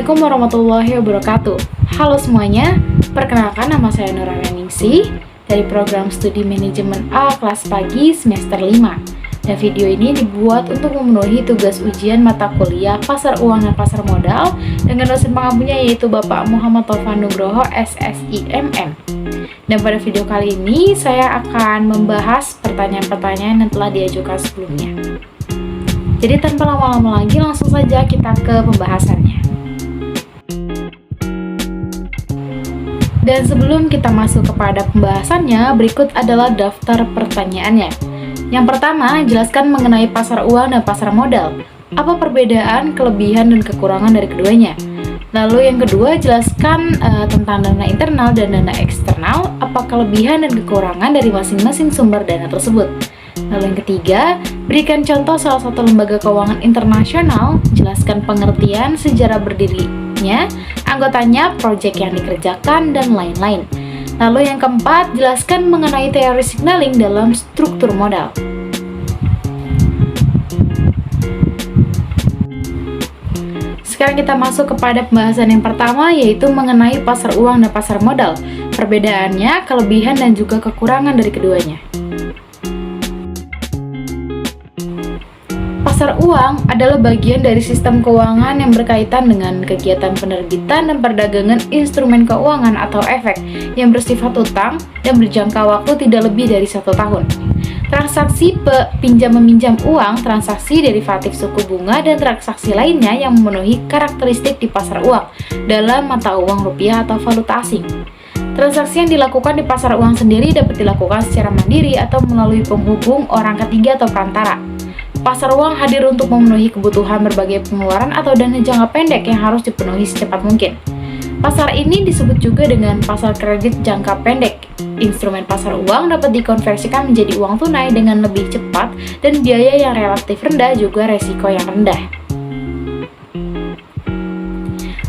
Assalamualaikum warahmatullahi wabarakatuh. Halo semuanya, perkenalkan nama saya Nurana Ningsih dari program studi manajemen A kelas pagi semester 5. Dan video ini dibuat untuk memenuhi tugas ujian mata kuliah pasar uang dan pasar modal dengan dosen pengampunya yaitu Bapak Muhammad Taufan Nugroho SSIMM. Dan pada video kali ini saya akan membahas pertanyaan-pertanyaan yang telah diajukan sebelumnya. Jadi tanpa lama-lama lagi langsung saja kita ke pembahasannya. Dan sebelum kita masuk kepada pembahasannya, berikut adalah daftar pertanyaannya. Yang pertama, jelaskan mengenai pasar uang dan pasar modal. Apa perbedaan, kelebihan, dan kekurangan dari keduanya? Lalu yang kedua, jelaskan tentang dana internal dan dana eksternal. Apa kelebihan dan kekurangan dari masing-masing sumber dana tersebut? Lalu yang ketiga, berikan contoh salah satu lembaga keuangan internasional. Jelaskan pengertian, sejarah berdirinya, anggotanya, proyek yang dikerjakan, dan lain-lain. Lalu yang keempat, jelaskan mengenai teori signaling dalam struktur modal. Sekarang kita masuk kepada pembahasan yang pertama, yaitu mengenai pasar uang dan pasar modal. Perbedaannya, kelebihan, dan juga kekurangan dari keduanya. Pasar uang adalah bagian dari sistem keuangan yang berkaitan dengan kegiatan penerbitan dan perdagangan instrumen keuangan atau efek yang bersifat utang dan berjangka waktu tidak lebih dari 1 tahun. Transaksi pinjam-meminjam uang, transaksi derivatif suku bunga, dan transaksi lainnya yang memenuhi karakteristik di pasar uang dalam mata uang rupiah atau valuta asing. Transaksi yang dilakukan di pasar uang sendiri dapat dilakukan secara mandiri atau melalui penghubung orang ketiga atau perantara. Pasar uang hadir untuk memenuhi kebutuhan berbagai pengeluaran atau dana jangka pendek yang harus dipenuhi secepat mungkin. Pasar ini disebut juga dengan pasar kredit jangka pendek. Instrumen pasar uang dapat dikonversikan menjadi uang tunai dengan lebih cepat dan biaya yang relatif rendah juga resiko yang rendah.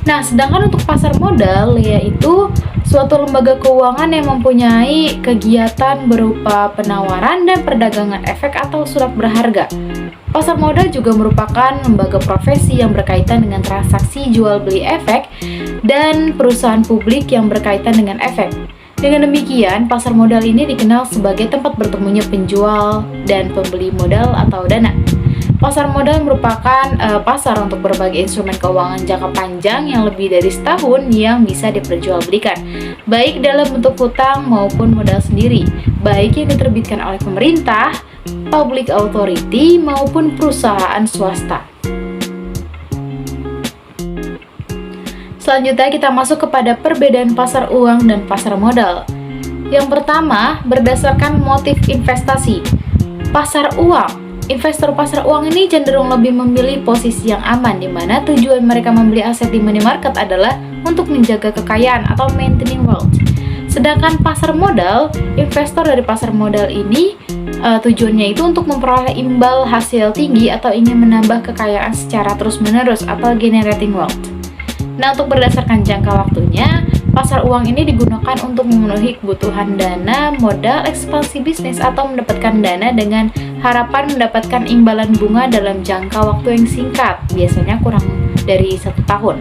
Nah, sedangkan untuk pasar modal yaitu suatu lembaga keuangan yang mempunyai kegiatan berupa penawaran dan perdagangan efek atau surat berharga. Pasar modal juga merupakan lembaga profesi yang berkaitan dengan transaksi jual beli efek dan perusahaan publik yang berkaitan dengan efek. Dengan demikian, pasar modal ini dikenal sebagai tempat bertemunya penjual dan pembeli modal atau dana. Pasar modal merupakan pasar untuk berbagai instrumen keuangan jangka panjang yang lebih dari setahun yang bisa diperjualbelikan, baik dalam bentuk hutang maupun modal sendiri, baik yang diterbitkan oleh pemerintah, public authority, maupun perusahaan swasta. Selanjutnya kita masuk kepada perbedaan pasar uang dan pasar modal. Yang pertama, berdasarkan motif investasi. Pasar uang. Investor pasar uang ini cenderung lebih memilih posisi yang aman, di mana tujuan mereka membeli aset di money market adalah untuk menjaga kekayaan atau maintaining wealth. Sedangkan pasar modal, investor dari pasar modal ini tujuannya itu untuk memperoleh imbal hasil tinggi atau ingin menambah kekayaan secara terus-menerus atau generating wealth. Nah, untuk berdasarkan jangka waktunya, pasar uang ini digunakan untuk memenuhi kebutuhan dana, modal, ekspansi bisnis, atau mendapatkan dana dengan harapan mendapatkan imbalan bunga dalam jangka waktu yang singkat, biasanya kurang dari 1 tahun.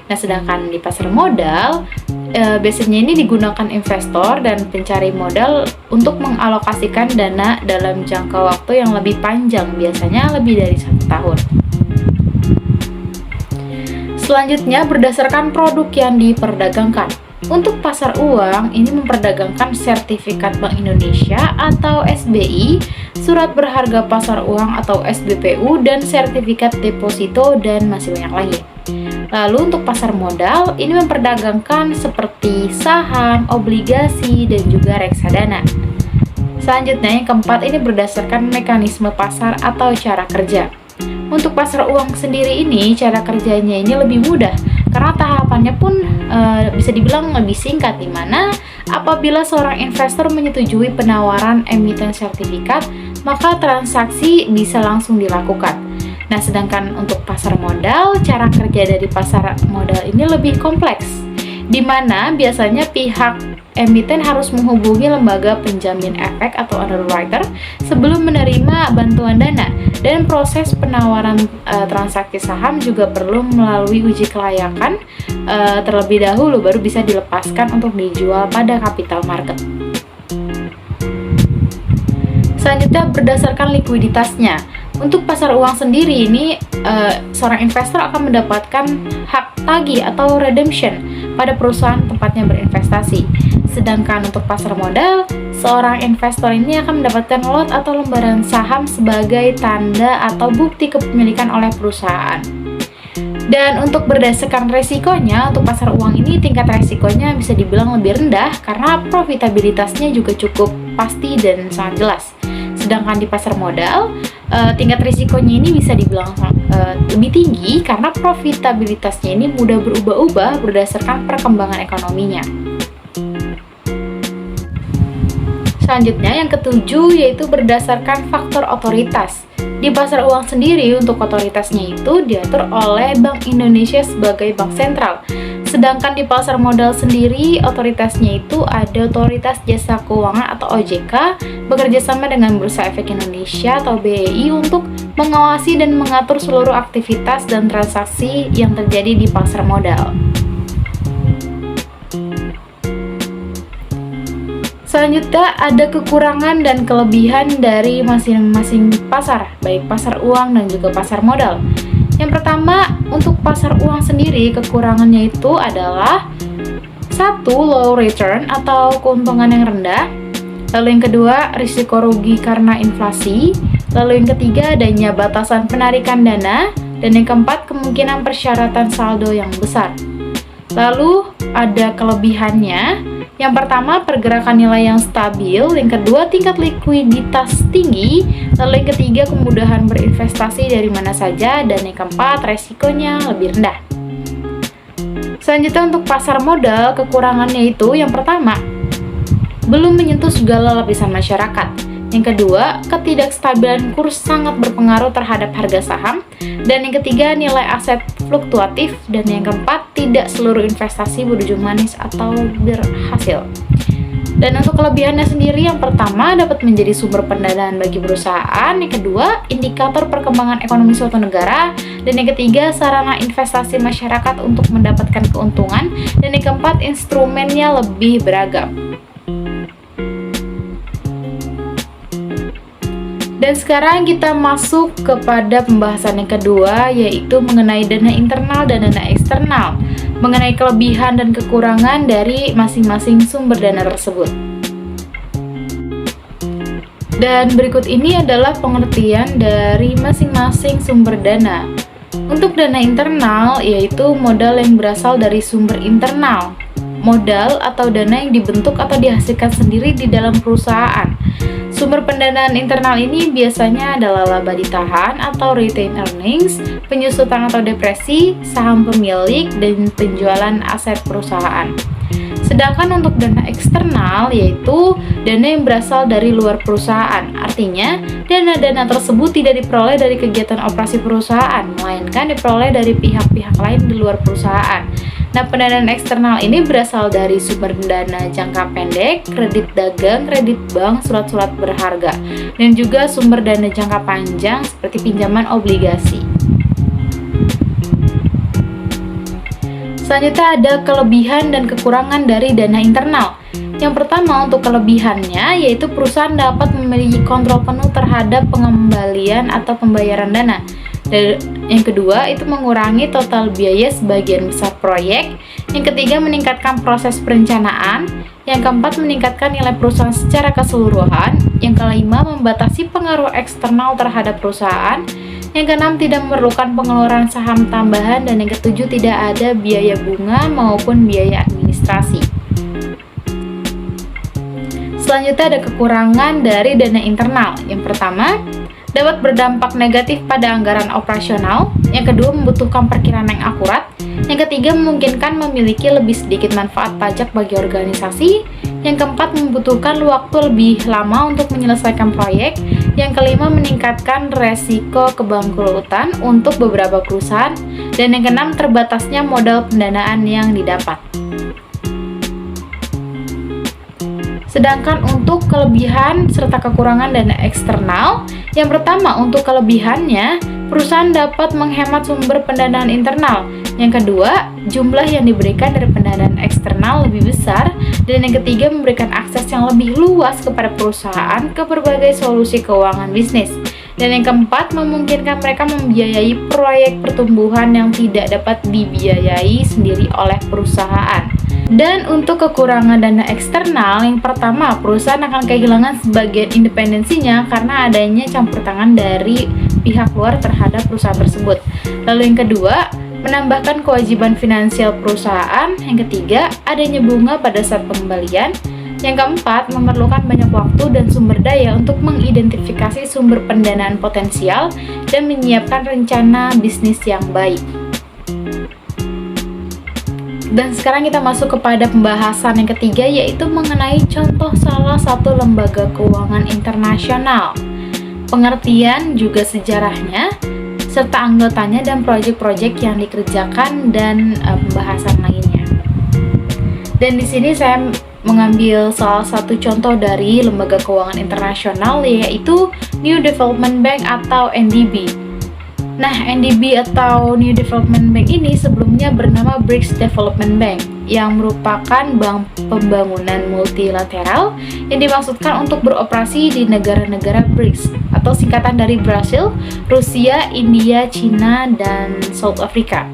Nah, sedangkan di pasar modal, biasanya ini digunakan investor dan pencari modal untuk mengalokasikan dana dalam jangka waktu yang lebih panjang, biasanya lebih dari 1 tahun. Selanjutnya, berdasarkan produk yang diperdagangkan. Untuk pasar uang, ini memperdagangkan sertifikat Bank Indonesia atau SBI, surat berharga pasar uang atau SBPU, dan sertifikat deposito, dan masih banyak lagi. Lalu untuk pasar modal, ini memperdagangkan seperti saham, obligasi, dan juga reksadana. Selanjutnya, yang keempat, ini berdasarkan mekanisme pasar atau cara kerja. Untuk pasar uang sendiri ini, cara kerjanya ini lebih mudah karena tahapannya pun bisa dibilang lebih singkat, di mana apabila seorang investor menyetujui penawaran emiten sertifikat, maka transaksi bisa langsung dilakukan. Nah, sedangkan untuk pasar modal, cara kerja dari pasar modal ini lebih kompleks, di mana biasanya pihak emiten harus menghubungi lembaga penjamin efek atau underwriter sebelum menerima bantuan dana, dan proses penawaran transaksi saham juga perlu melalui uji kelayakan terlebih dahulu baru bisa dilepaskan untuk dijual pada capital market. Selanjutnya, berdasarkan likuiditasnya. Untuk pasar uang sendiri ini, seorang investor akan mendapatkan hak tagih atau redemption pada perusahaan tempatnya berinvestasi. Sedangkan untuk pasar modal, seorang investor ini akan mendapatkan lot atau lembaran saham sebagai tanda atau bukti kepemilikan oleh perusahaan. Dan untuk berdasarkan resikonya, untuk pasar uang ini tingkat resikonya bisa dibilang lebih rendah karena profitabilitasnya juga cukup pasti dan sangat jelas. Sedangkan di pasar modal, tingkat risikonya ini bisa dibilang lebih tinggi karena profitabilitasnya ini mudah berubah-ubah berdasarkan perkembangan ekonominya. Selanjutnya, yang ketujuh yaitu berdasarkan faktor otoritas. Di pasar uang sendiri, untuk otoritasnya itu diatur oleh Bank Indonesia sebagai bank sentral. Sedangkan di pasar modal sendiri, otoritasnya itu ada Otoritas Jasa Keuangan atau OJK bekerja sama dengan Bursa Efek Indonesia atau BEI untuk mengawasi dan mengatur seluruh aktivitas dan transaksi yang terjadi di pasar modal. Selanjutnya, ada kekurangan dan kelebihan dari masing-masing pasar, baik pasar uang dan juga pasar modal. Yang pertama, untuk pasar uang sendiri, kekurangannya itu adalah satu, low return atau keuntungan yang rendah. Lalu yang kedua, risiko rugi karena inflasi. Lalu yang ketiga, adanya batasan penarikan dana. Dan yang keempat, kemungkinan persyaratan saldo yang besar. Lalu ada kelebihannya. Yang pertama, pergerakan nilai yang stabil. Yang kedua, tingkat likuiditas tinggi. Lalu yang ketiga, kemudahan berinvestasi dari mana saja. Dan yang keempat, resikonya lebih rendah. Selanjutnya, untuk pasar modal, kekurangannya itu yang pertama, belum menyentuh segala lapisan masyarakat. Yang kedua, ketidakstabilan kurs sangat berpengaruh terhadap harga saham. Dan yang ketiga, nilai aset fluktuatif. Dan yang keempat, tidak seluruh investasi berujung manis atau berhasil. Dan untuk kelebihannya sendiri, yang pertama, dapat menjadi sumber pendanaan bagi perusahaan. Yang kedua, indikator perkembangan ekonomi suatu negara. Dan yang ketiga, sarana investasi masyarakat untuk mendapatkan keuntungan. Dan yang keempat, instrumennya lebih beragam. Dan sekarang kita masuk kepada pembahasan yang kedua, yaitu mengenai dana internal dan dana eksternal, mengenai kelebihan dan kekurangan dari masing-masing sumber dana tersebut. Dan berikut ini adalah pengertian dari masing-masing sumber dana. Untuk dana internal, yaitu modal yang berasal dari sumber internal, modal atau dana yang dibentuk atau dihasilkan sendiri di dalam perusahaan. Sumber pendanaan internal ini biasanya adalah laba ditahan atau retained earnings, penyusutan atau depresi, saham pemilik, dan penjualan aset perusahaan. Sedangkan untuk dana eksternal yaitu dana yang berasal dari luar perusahaan. Artinya, dana-dana tersebut tidak diperoleh dari kegiatan operasi perusahaan, melainkan diperoleh dari pihak-pihak lain di luar perusahaan. Nah, pendanaan eksternal ini berasal dari sumber dana jangka pendek, kredit dagang, kredit bank, surat-surat berharga, dan juga sumber dana jangka panjang seperti pinjaman obligasi. Selanjutnya ada kelebihan dan kekurangan dari dana internal. Yang pertama, untuk kelebihannya yaitu perusahaan dapat memiliki kontrol penuh terhadap pengembalian atau pembayaran dana. Dan yang kedua, itu mengurangi total biaya sebagian besar proyek. Yang ketiga, meningkatkan proses perencanaan. Yang keempat, meningkatkan nilai perusahaan secara keseluruhan. Yang kelima, membatasi pengaruh eksternal terhadap perusahaan. Yang keenam, tidak memerlukan pengeluaran saham tambahan. Dan yang ketujuh, tidak ada biaya bunga maupun biaya administrasi. Selanjutnya ada kekurangan dari dana internal. Yang pertama, dapat berdampak negatif pada anggaran operasional. Yang kedua, membutuhkan perkiraan yang akurat. Yang ketiga, memungkinkan memiliki lebih sedikit manfaat pajak bagi organisasi. Yang keempat, membutuhkan waktu lebih lama untuk menyelesaikan proyek. Yang kelima, meningkatkan resiko kebangkrutan untuk beberapa perusahaan. Dan yang keenam, terbatasnya modal pendanaan yang didapat. Sedangkan untuk kelebihan serta kekurangan dana eksternal, yang pertama untuk kelebihannya, perusahaan dapat menghemat sumber pendanaan internal. Yang kedua, jumlah yang diberikan dari pendanaan eksternal lebih besar. Dan yang ketiga, memberikan akses yang lebih luas kepada perusahaan ke berbagai solusi keuangan bisnis. Dan yang keempat, memungkinkan mereka membiayai proyek pertumbuhan yang tidak dapat dibiayai sendiri oleh perusahaan. Dan untuk kekurangan dana eksternal, yang pertama, perusahaan akan kehilangan sebagian independensinya karena adanya campur tangan dari pihak luar terhadap perusahaan tersebut. Lalu yang kedua, menambahkan kewajiban finansial perusahaan. Yang ketiga, adanya bunga pada saat pengembalian. Yang keempat, memerlukan banyak waktu dan sumber daya untuk mengidentifikasi sumber pendanaan potensial dan menyiapkan rencana bisnis yang baik. Dan sekarang kita masuk kepada pembahasan yang ketiga, yaitu mengenai contoh salah satu lembaga keuangan internasional, pengertian juga sejarahnya, serta anggotanya dan proyek-proyek yang dikerjakan dan pembahasan lainnya. Dan di sini saya mengambil salah satu contoh dari lembaga keuangan internasional, yaitu New Development Bank atau NDB. Nah, NDB atau New Development Bank ini sebelumnya bernama BRICS Development Bank, yang merupakan bank pembangunan multilateral yang dimaksudkan untuk beroperasi di negara-negara BRICS atau singkatan dari Brasil, Rusia, India, China, dan South Africa,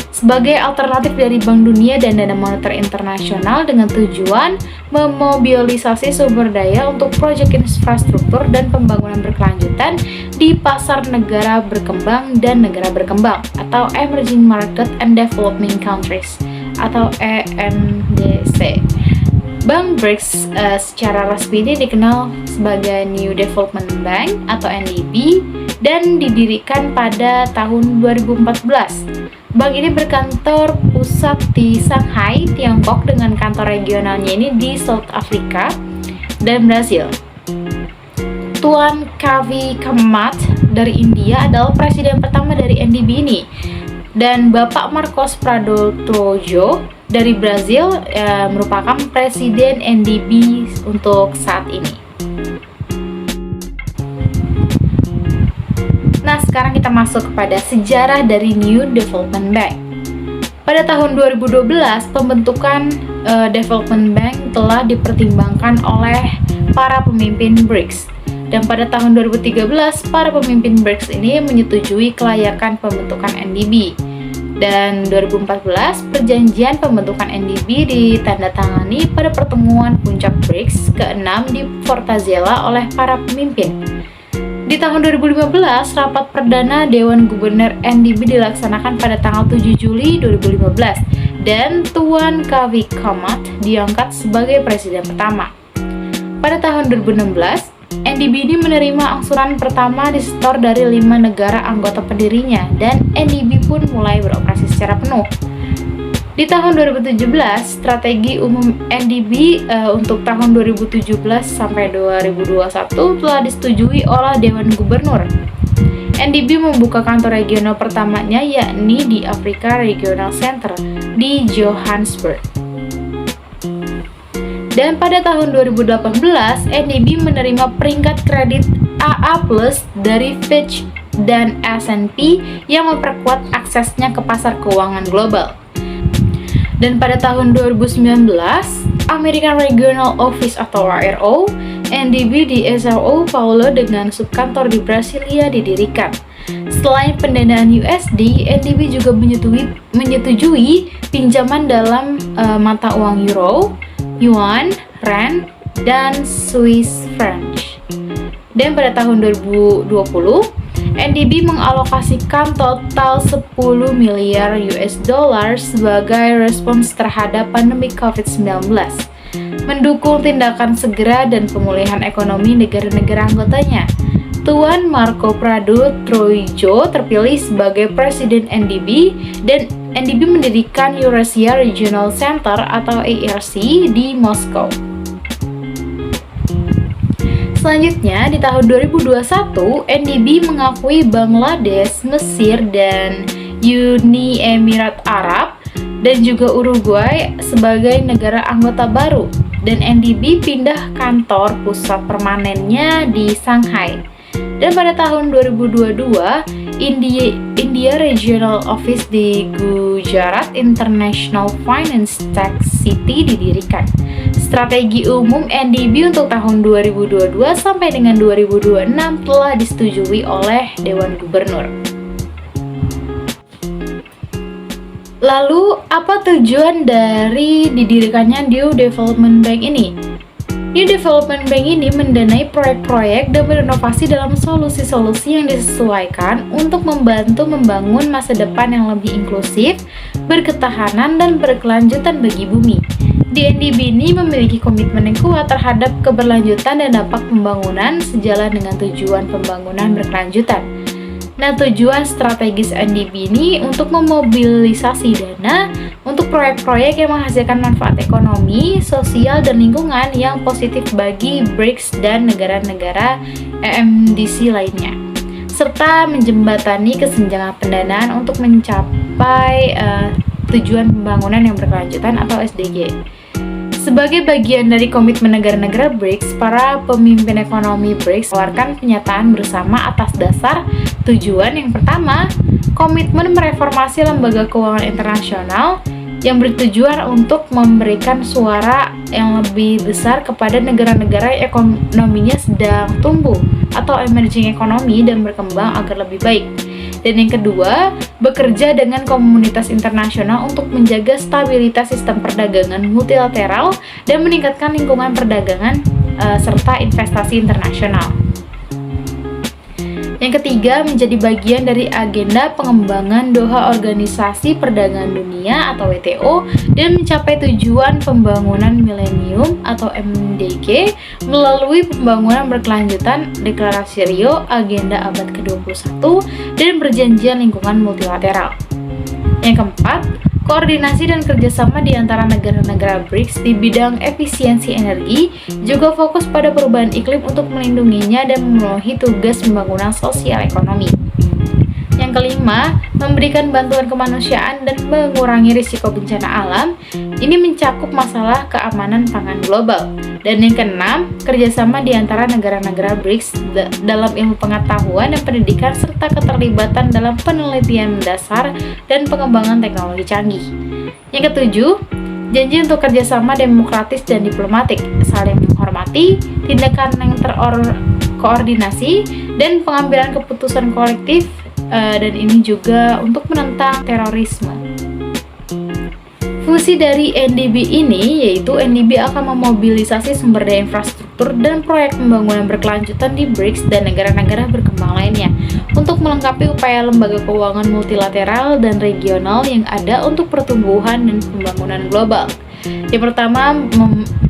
sebagai alternatif dari Bank Dunia dan Dana Moneter Internasional dengan tujuan memobilisasi sumber daya untuk proyek infrastruktur dan pembangunan berkelanjutan di pasar negara berkembang dan negara berkembang atau Emerging Market and Developing Countries atau EMDC. Bank BRICS secara resmi ini dikenal sebagai New Development Bank atau NDB dan didirikan pada tahun 2014. Bank ini berkantor pusat di Shanghai, Tiongkok, dengan kantor regionalnya ini di South Africa dan Brasil. Tuan Kavi Kamat dari India adalah presiden pertama dari NDB ini. Dan Bapak Marcos Prado Trojo dari Brasil merupakan presiden NDB untuk saat ini. Nah, sekarang kita masuk kepada sejarah dari New Development Bank. Pada tahun 2012, pembentukan Development Bank telah dipertimbangkan oleh para pemimpin BRICS. Dan pada tahun 2013, para pemimpin BRICS ini menyetujui kelayakan pembentukan NDB. Dan 2014, perjanjian pembentukan NDB ditandatangani pada pertemuan puncak BRICS ke-6 di Fortaleza oleh para pemimpin. Di tahun 2015, rapat perdana Dewan Gubernur NDB dilaksanakan pada tanggal 7 Juli 2015 dan Tuan Kavi Kamat diangkat sebagai presiden pertama. Pada tahun 2016, NDB ini menerima angsuran pertama disetor dari 5 negara anggota pendirinya dan NDB pun mulai beroperasi secara penuh. Di tahun 2017, strategi umum NDB untuk tahun 2017 sampai 2021 telah disetujui oleh Dewan Gubernur. NDB membuka kantor regional pertamanya yakni di Africa Regional Center di Johannesburg. Dan pada tahun 2018, NDB menerima peringkat kredit AA+ dari Fitch dan S&P yang memperkuat aksesnya ke pasar keuangan global. Dan pada tahun 2019, American Regional Office atau ARO, NDB di São Paulo dengan subkantor di Brasilia didirikan. Selain pendanaan USD, NDB juga menyetujui pinjaman dalam mata uang Euro, Yuan, Rand, dan Swiss franc. Dan pada tahun 2020, NDB mengalokasikan total 10 miliar US dollar sebagai respons terhadap pandemi COVID-19, mendukung tindakan segera dan pemulihan ekonomi negara-negara anggotanya. Tuan Marco Prado Trojo terpilih sebagai presiden NDB dan NDB mendirikan Eurasia Regional Center atau ERC di Moskow. Selanjutnya, di tahun 2021, NDB mengakui Bangladesh, Mesir, dan Uni Emirat Arab, dan juga Uruguay sebagai negara anggota baru. dan NDB pindah kantor pusat permanennya di Shanghai. Dan pada tahun 2022, India Regional Office di Gujarat International Finance Tech City didirikan. Strategi umum NDB untuk tahun 2022 sampai dengan 2026 telah disetujui oleh Dewan Gubernur. Lalu, apa tujuan dari didirikannya New Development Bank ini? New Development Bank ini mendanai proyek-proyek dan berinovasi dalam solusi-solusi yang disesuaikan untuk membantu membangun masa depan yang lebih inklusif, berketahanan, dan berkelanjutan bagi bumi. DNDB ini memiliki komitmen yang kuat terhadap keberlanjutan dan dampak pembangunan sejalan dengan tujuan pembangunan berkelanjutan. Nah, tujuan strategis NDB ini untuk memobilisasi dana untuk proyek-proyek yang menghasilkan manfaat ekonomi, sosial, dan lingkungan yang positif bagi BRICS dan negara-negara EMDC lainnya, serta menjembatani kesenjangan pendanaan untuk mencapai tujuan pembangunan yang berkelanjutan atau SDG. Sebagai bagian dari komitmen negara-negara BRICS, para pemimpin ekonomi BRICS mengeluarkan pernyataan bersama atas dasar tujuan yang pertama, komitmen mereformasi lembaga keuangan internasional yang bertujuan untuk memberikan suara yang lebih besar kepada negara-negara yang ekonominya sedang tumbuh atau emerging economy dan berkembang agar lebih baik. Dan yang kedua, bekerja dengan komunitas internasional untuk menjaga stabilitas sistem perdagangan multilateral dan meningkatkan lingkungan perdagangan serta investasi internasional. Yang ketiga, menjadi bagian dari agenda pengembangan Doha Organisasi Perdagangan Dunia atau WTO dan mencapai tujuan pembangunan milenium atau MDG melalui pembangunan berkelanjutan Deklarasi Rio, Agenda Abad ke-21, dan Perjanjian Lingkungan Multilateral. Yang keempat, koordinasi dan kerjasama di antara negara-negara BRICS di bidang efisiensi energi juga fokus pada perubahan iklim untuk melindunginya dan memenuhi tugas pembangunan sosial ekonomi. Yang kelima, memberikan bantuan kemanusiaan dan mengurangi risiko bencana alam. Ini mencakup masalah keamanan pangan global. Dan yang keenam, kerjasama di antara negara-negara BRICS dalam ilmu pengetahuan dan pendidikan serta keterlibatan dalam penelitian mendasar dan pengembangan teknologi canggih. Yang ketujuh, janji untuk kerjasama demokratis dan diplomatik, saling menghormati, tindakan yang terkoordinasi, dan pengambilan keputusan kolektif, dan ini juga untuk menentang terorisme. Fungsi dari NDB ini yaitu NDB akan memobilisasi sumber daya infrastruktur dan proyek pembangunan berkelanjutan di BRICS dan negara-negara berkembang lainnya untuk melengkapi upaya lembaga keuangan multilateral dan regional yang ada untuk pertumbuhan dan pembangunan global. Yang pertama,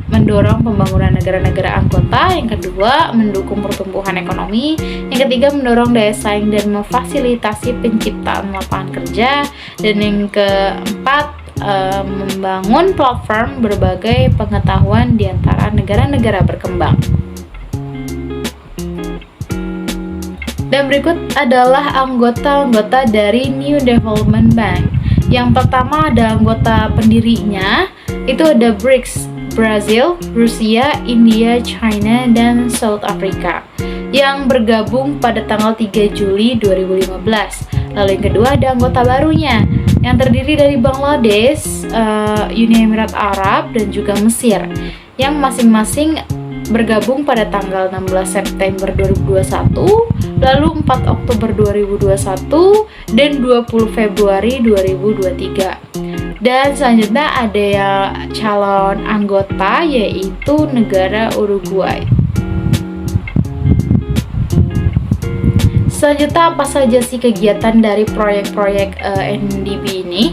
mendorong pembangunan negara-negara anggota. Yang kedua, mendukung pertumbuhan ekonomi. Yang ketiga, mendorong daya saing dan memfasilitasi penciptaan lapangan kerja. Dan yang keempat, membangun platform berbagai pengetahuan di antara negara-negara berkembang. Dan berikut adalah anggota-anggota dari New Development Bank. Yang pertama ada anggota pendirinya, itu ada BRICS, Brazil, Rusia, India, China, dan South Africa yang bergabung pada tanggal 3 Juli 2015. Lalu yang kedua ada anggota barunya yang terdiri dari Bangladesh, Uni Emirat Arab, dan juga Mesir yang masing-masing bergabung pada tanggal 16 September 2021, lalu 4 Oktober 2021, dan 20 Februari 2023. Dan selanjutnya ada yang calon anggota yaitu negara Uruguay. Selanjutnya apa saja sih kegiatan dari proyek-proyek NDB ini?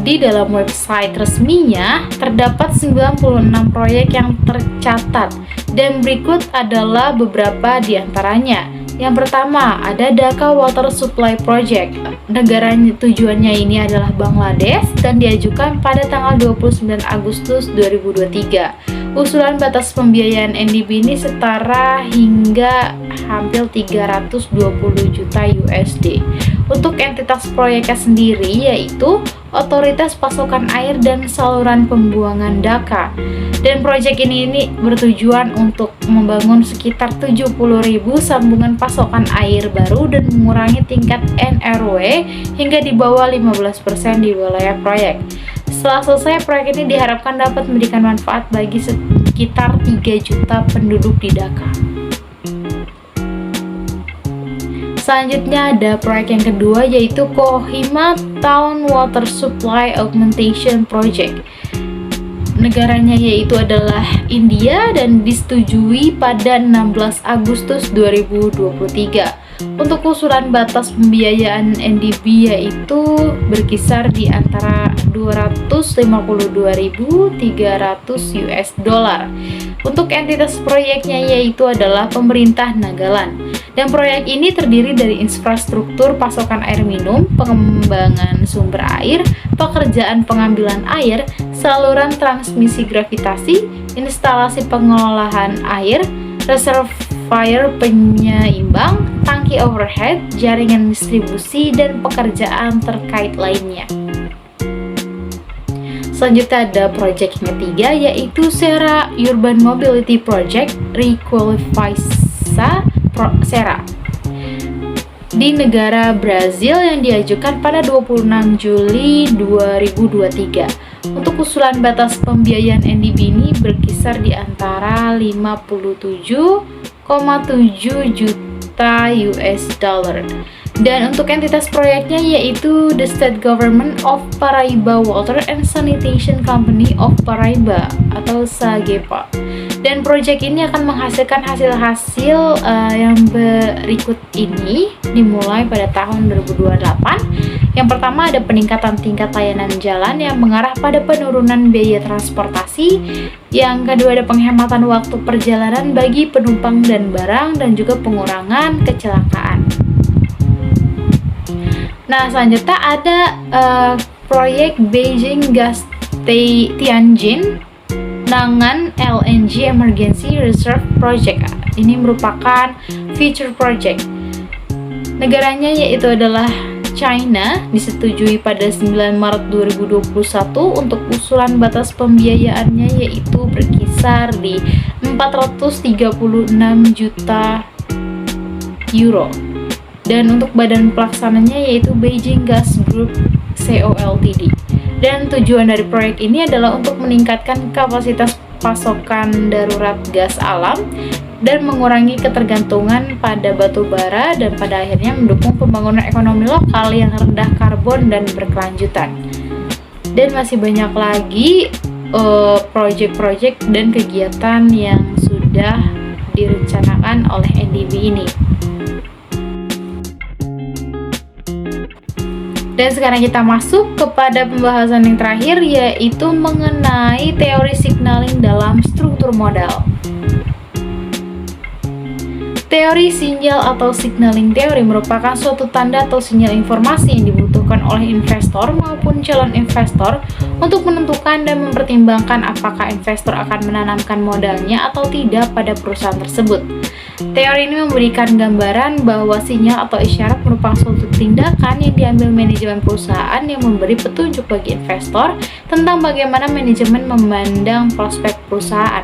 Di dalam website resminya terdapat 96 proyek yang tercatat dan berikut adalah beberapa di antaranya. Yang pertama ada Dhaka Water Supply Project. Negara tujuannya ini adalah Bangladesh dan diajukan pada tanggal 29 Agustus 2023. Usulan batas pembiayaan NDB ini setara hingga hampir 320 juta USD. Untuk entitas proyeknya sendiri yaitu Otoritas Pasokan Air dan Saluran Pembuangan Dhaka. Dan proyek ini bertujuan untuk membangun sekitar 70.000 sambungan pasokan air baru dan mengurangi tingkat NRW hingga di bawah 15% di wilayah proyek. Setelah selesai, proyek ini diharapkan dapat memberikan manfaat bagi sekitar 3 juta penduduk di Dhaka. Selanjutnya ada proyek yang kedua, yaitu Kohima Town Water Supply Augmentation Project. Negaranya yaitu adalah India dan disetujui pada 16 Agustus 2023. Untuk usulan batas pembiayaan NDB yaitu berkisar di antara 252.300 US dollar. Untuk entitas proyeknya yaitu adalah pemerintah Nagaland. Dan proyek ini terdiri dari infrastruktur pasokan air minum, pengembangan sumber air, pekerjaan pengambilan air, saluran transmisi gravitasi, instalasi pengolahan air, reservoir penyeimbang, tangki overhead, jaringan distribusi, dan pekerjaan terkait lainnya. Selanjutnya ada proyek yang ketiga, yaitu SERA Urban Mobility Project Requalifica SERA di negara Brazil yang diajukan pada 26 Juli 2023. Untuk usulan batas pembiayaan NDB ini berkisar di antara 57,7 juta US dollar. Dan untuk entitas proyeknya yaitu The State Government of Paraíba Water and Sanitation Company of Paraíba atau SAGEPA. Dan proyek ini akan menghasilkan hasil-hasil yang berikut ini dimulai pada tahun 2028. Yang pertama ada peningkatan tingkat layanan jalan yang mengarah pada penurunan biaya transportasi. Yang kedua ada penghematan waktu perjalanan bagi penumpang dan barang dan juga pengurangan kecelakaan. Nah, selanjutnya ada proyek Beijing Gas Tianjin Nangan LNG Emergency Reserve Project. Ini merupakan future project. Negaranya yaitu adalah China, disetujui pada 9 Maret 2021 untuk usulan batas pembiayaannya yaitu berkisar di 436 juta euro. Dan untuk badan pelaksananya yaitu Beijing Gas Group Co Ltd. Dan tujuan dari proyek ini adalah untuk meningkatkan kapasitas pasokan darurat gas alam dan mengurangi ketergantungan pada batu bara dan pada akhirnya mendukung pembangunan ekonomi lokal yang rendah karbon dan berkelanjutan. Dan masih banyak lagi proyek-proyek dan kegiatan yang sudah direncanakan oleh NDB ini. Dan sekarang kita masuk kepada pembahasan yang terakhir, yaitu mengenai teori signaling dalam struktur modal. Teori sinyal atau signaling teori merupakan suatu tanda atau sinyal informasi yang dibutuhkan oleh investor maupun calon investor untuk menentukan dan mempertimbangkan apakah investor akan menanamkan modalnya atau tidak pada perusahaan tersebut. Teori ini memberikan gambaran bahwa sinyal atau isyarat merupakan suatu tindakan yang diambil manajemen perusahaan yang memberi petunjuk bagi investor tentang bagaimana manajemen memandang prospek perusahaan.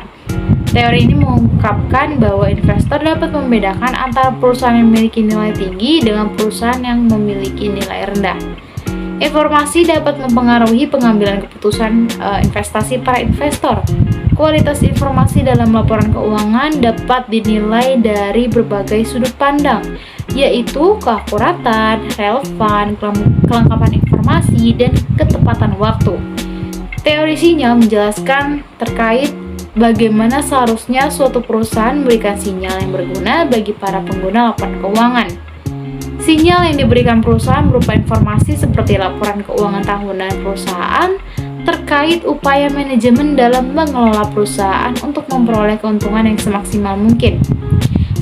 Teori ini mengungkapkan bahwa investor dapat membedakan antara perusahaan yang memiliki nilai tinggi dengan perusahaan yang memiliki nilai rendah. Informasi dapat mempengaruhi pengambilan keputusan investasi para investor. Kualitas informasi dalam laporan keuangan dapat dinilai dari berbagai sudut pandang, yaitu keakuratan, relevan, kelengkapan informasi, dan ketepatan waktu. Teori sinyal menjelaskan terkait bagaimana seharusnya suatu perusahaan memberikan sinyal yang berguna bagi para pengguna laporan keuangan. Sinyal yang diberikan perusahaan berupa informasi seperti laporan keuangan tahunan perusahaan terkait upaya manajemen dalam mengelola perusahaan untuk memperoleh keuntungan yang semaksimal mungkin.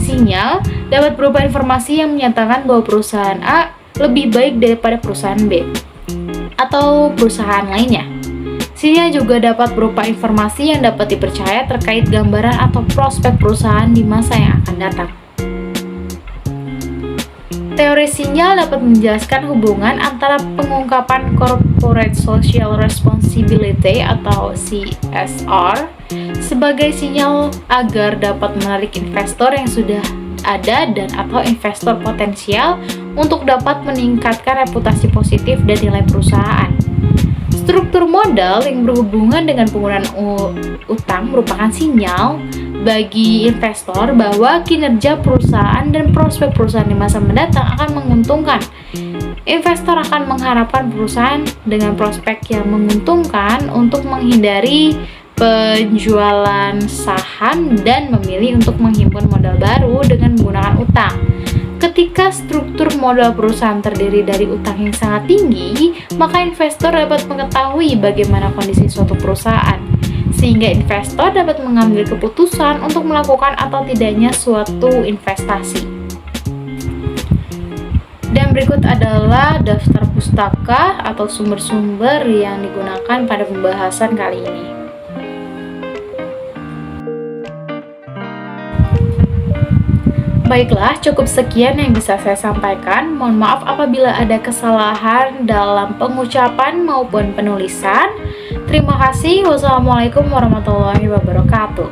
Sinyal dapat berupa informasi yang menyatakan bahwa perusahaan A lebih baik daripada perusahaan B atau perusahaan lainnya. Sinyal juga dapat berupa informasi yang dapat dipercaya terkait gambaran atau prospek perusahaan di masa yang akan datang. Teori sinyal dapat menjelaskan hubungan antara pengungkapan Corporate Social Responsibility atau CSR sebagai sinyal agar dapat menarik investor yang sudah ada dan atau investor potensial untuk dapat meningkatkan reputasi positif dan nilai perusahaan. Struktur modal yang berhubungan dengan penggunaan utang merupakan sinyal bagi investor bahwa kinerja perusahaan dan prospek perusahaan di masa mendatang akan menguntungkan. Investor akan mengharapkan perusahaan dengan prospek yang menguntungkan untuk menghindari penjualan saham dan memilih untuk menghimpun modal baru dengan menggunakan utang. Ketika struktur modal perusahaan terdiri dari utang yang sangat tinggi, maka investor dapat mengetahui bagaimana kondisi suatu perusahaan, sehingga investor dapat mengambil keputusan untuk melakukan atau tidaknya suatu investasi. Dan berikut adalah daftar pustaka atau sumber-sumber yang digunakan pada pembahasan kali ini. Baiklah, cukup sekian yang bisa saya sampaikan. Mohon maaf apabila ada kesalahan dalam pengucapan maupun penulisan. Terima kasih. Wassalamualaikum warahmatullahi wabarakatuh.